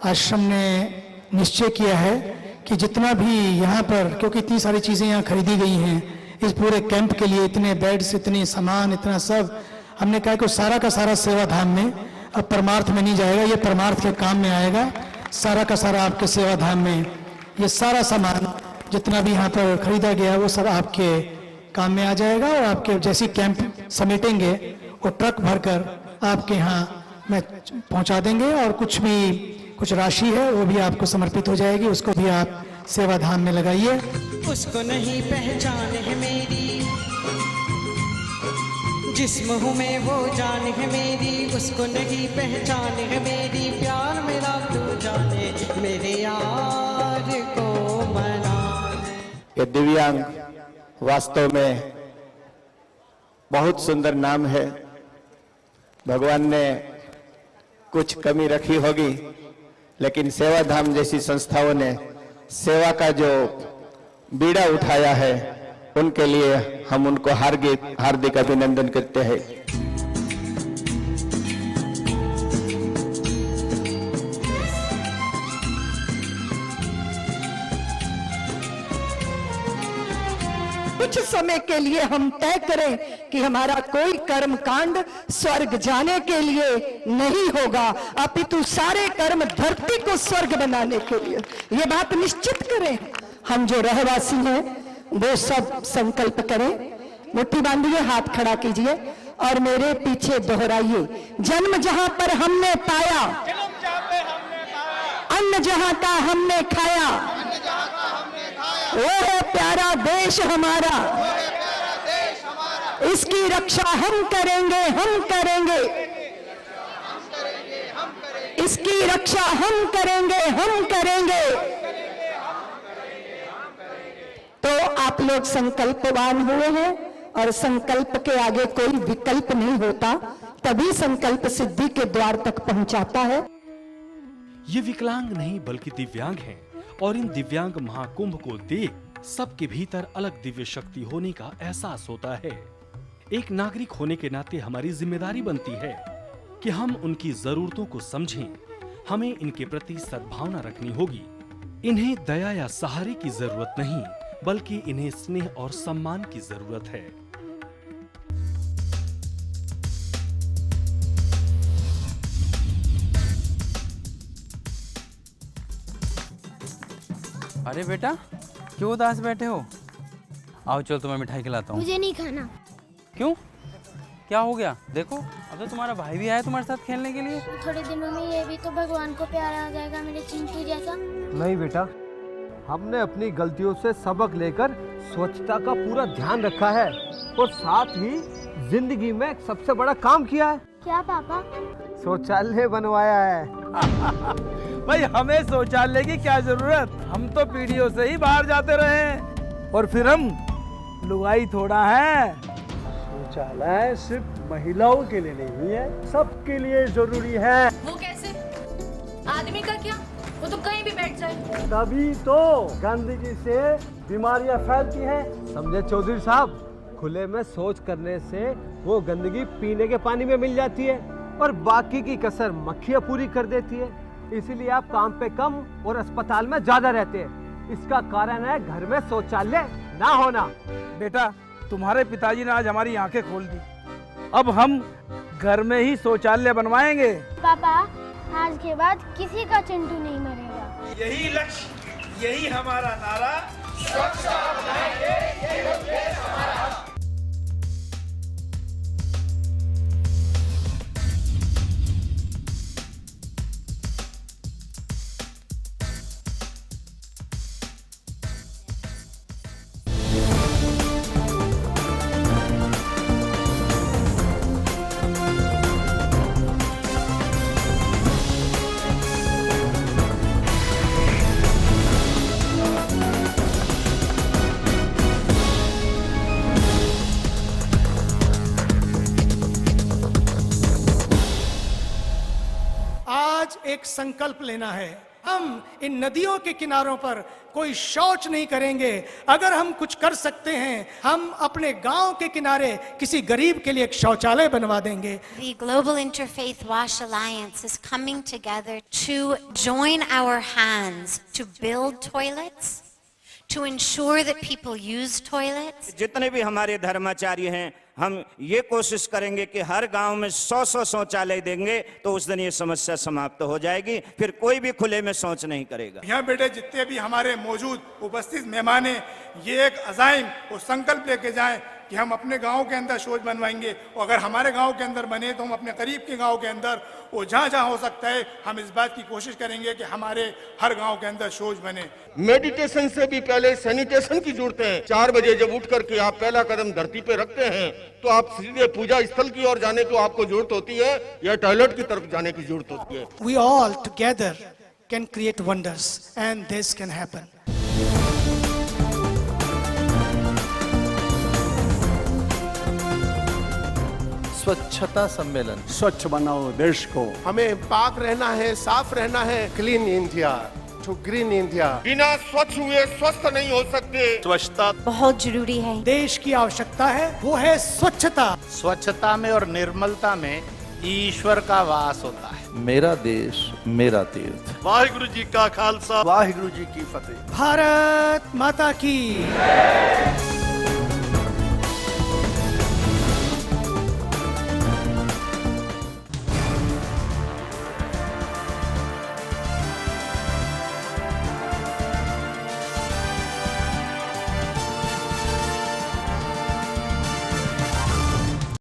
आश्रम ने निश्चय किया है कि जितना भी यहाँ पर, क्योंकि इतनी सारी चीज़ें यहाँ खरीदी गई हैं इस पूरे कैंप के लिए, इतने बेड्स, इतनी सामान, इतना सब, हमने कहा कि सारा का सारा सेवा धाम में, अब परमार्थ में नहीं जाएगा, ये परमार्थ के काम में आएगा। सारा का सारा आपके सेवा धाम में ये सारा सामान जितना भी यहाँ पर खरीदा गया वो सब आपके काम में आ जाएगा, और आपके जैसी कैंप समेटेंगे वो ट्रक भरकर आपके यहाँ में पहुँचा देंगे, और कुछ राशि है वो भी आपको समर्पित हो जाएगी, उसको भी आप सेवा धाम में लगाइए। उसको नहीं पहचान है मेरी, जिस्म हूँ मैं वो जान है मेरी, उसको नहीं पहचान है मेरी, प्यार मेरा तू जाने मेरे यार को मना। ये दिव्यांग वास्तव में बहुत सुंदर नाम है। भगवान ने कुछ कमी रखी होगी, लेकिन सेवा धाम जैसी संस्थाओं ने सेवा का जो बीड़ा उठाया है, उनके लिए हम उनको हार्दिक अभिनंदन करते हैं। कुछ समय के लिए हम तय करें कि हमारा कोई कर्म कांड स्वर्ग जाने के लिए नहीं होगा, अपितु सारे कर्म धरती को स्वर्ग बनाने के लिए, ये बात निश्चित करें। हम जो रहवासी हैं वो सब संकल्प करें, मुट्ठी बांधिए, हाथ खड़ा कीजिए और मेरे पीछे दोहराइए। जन्म जहां पर हमने पाया, अन्न जहां का हमने खाया, वो है प्यारा देश हमारा, इसकी रक्षा हम करेंगे, हम करेंगे, इसकी रक्षा हम करेंगे, हम करेंगे। तो आप लोग संकल्पवान हुए हैं, और संकल्प के आगे कोई विकल्प नहीं होता, तभी संकल्प सिद्धि के द्वार तक पहुंचाता है। ये विकलांग नहीं बल्कि दिव्यांग हैं, और इन दिव्यांग महाकुंभ को देख सबके भीतर अलग दिव्य शक्ति होने का एहसास होता है। एक नागरिक होने के नाते हमारी जिम्मेदारी बनती है कि हम उनकी जरूरतों को समझें। हमें इनके प्रति सद्भावना रखनी होगी। इन्हें दया या सहारे की जरूरत नहीं, बल्कि इन्हें स्नेह और सम्मान की जरूरत है। अरे बेटा, क्यों उदास बैठे हो? आओ चलो तुम्हें मिठाई खिलाता हूँ। मुझे नहीं खाना। क्यों? क्या हो गया? देखो अब तो तुम्हारा भाई भी आया तुम्हारे साथ खेलने के लिए। थोड़े दिनों में ये भी तो भगवान को प्यारा आ जाएगा मेरे चिंटू जैसा। नहीं बेटा, हमने अपनी गलतियों से सबक लेकर स्वच्छता का पूरा ध्यान रखा है, और साथ ही जिंदगी में एक सबसे बड़ा काम किया है। क्या पापा? शौचालय बनवाया है। भाई हमें शौचालय की क्या जरूरत, हम तो पीढ़ियों से ही बाहर जाते रहे हैं, और फिर हम लुगाई थोड़ा है। शौचालय सिर्फ महिलाओं के लिए नहीं है, सबके लिए जरूरी है। वो कैसे? आदमी का क्या, वो तो कहीं भी बैठ जाए। तभी तो गंदगी से बीमारियां फैलती हैं। समझे चौधरी साहब, खुले में शौच करने से वो गंदगी पीने के पानी में मिल जाती है, और बाकी की कसर मक्खियां पूरी कर देती है। इसीलिए आप काम पे कम और अस्पताल में ज्यादा रहते हैं। इसका कारण है घर में शौचालय ना होना। बेटा, तुम्हारे पिताजी ने आज हमारी आंखें खोल दी। अब हम घर में ही शौचालय बनवाएंगे। पापा, आज के बाद किसी का चिंटू नहीं मरेगा। यही लक्ष्य, यही हमारा नारा, स्वच्छता बनाएंगे, ये देश हमारा। एक संकल्प लेना है हम इन नदियों के किनारों पर कोई शौच नहीं करेंगे। अगर हम कुछ कर सकते हैं, हम अपने गांव के किनारे किसी गरीब के लिए एक शौचालय बनवा देंगे। The Global Interfaith Wash Alliance is coming together to join our hands to build toilets, to ensure that people use toilets. जितने भी हमारे धर्माचार्य हैं, हम ये कोशिश करेंगे कि हर गांव में 100 शौचालय देंगे, तो उस दिन ये समस्या समाप्त हो जाएगी, फिर कोई भी खुले में शौच नहीं करेगा। यहाँ बेटे जितने भी हमारे मौजूद उपस्थित मेहमान हैं, ये एक अज़ाइम और संकल्प लेके जाएं कि हम अपने गांव के अंदर शौच बनवाएंगे, और अगर हमारे गांव के अंदर बने तो हम अपने करीब के गांव के अंदर, और जहां जहां हो सकता है हम इस बात की कोशिश करेंगे कि हमारे हर गांव के अंदर शौच बने। मेडिटेशन से भी पहले सैनिटेशन की जरूरत है। 4 बजे जब उठ करके आप पहला कदम धरती पे रखते हैं तो आप सीधे पूजा स्थल की ओर जाने को आपको जरूरत होती है या टॉयलेट की तरफ जाने की जरूरत होती है। We all together can create wonders and this can happen. स्वच्छता सम्मेलन। स्वच्छ बनाओ देश को। हमें पाक रहना है, साफ रहना है। Clean India to green India. बिना स्वच्छ हुए स्वस्थ नहीं हो सकते। स्वच्छता बहुत जरूरी है। देश की आवश्यकता है, वो है स्वच्छता। स्वच्छता में और निर्मलता में ईश्वर का वास होता है। मेरा देश मेरा तीर्थ। वाहिगुरु जी का खालसा, वाहिगुरु जी की फतेह। भारत माता की।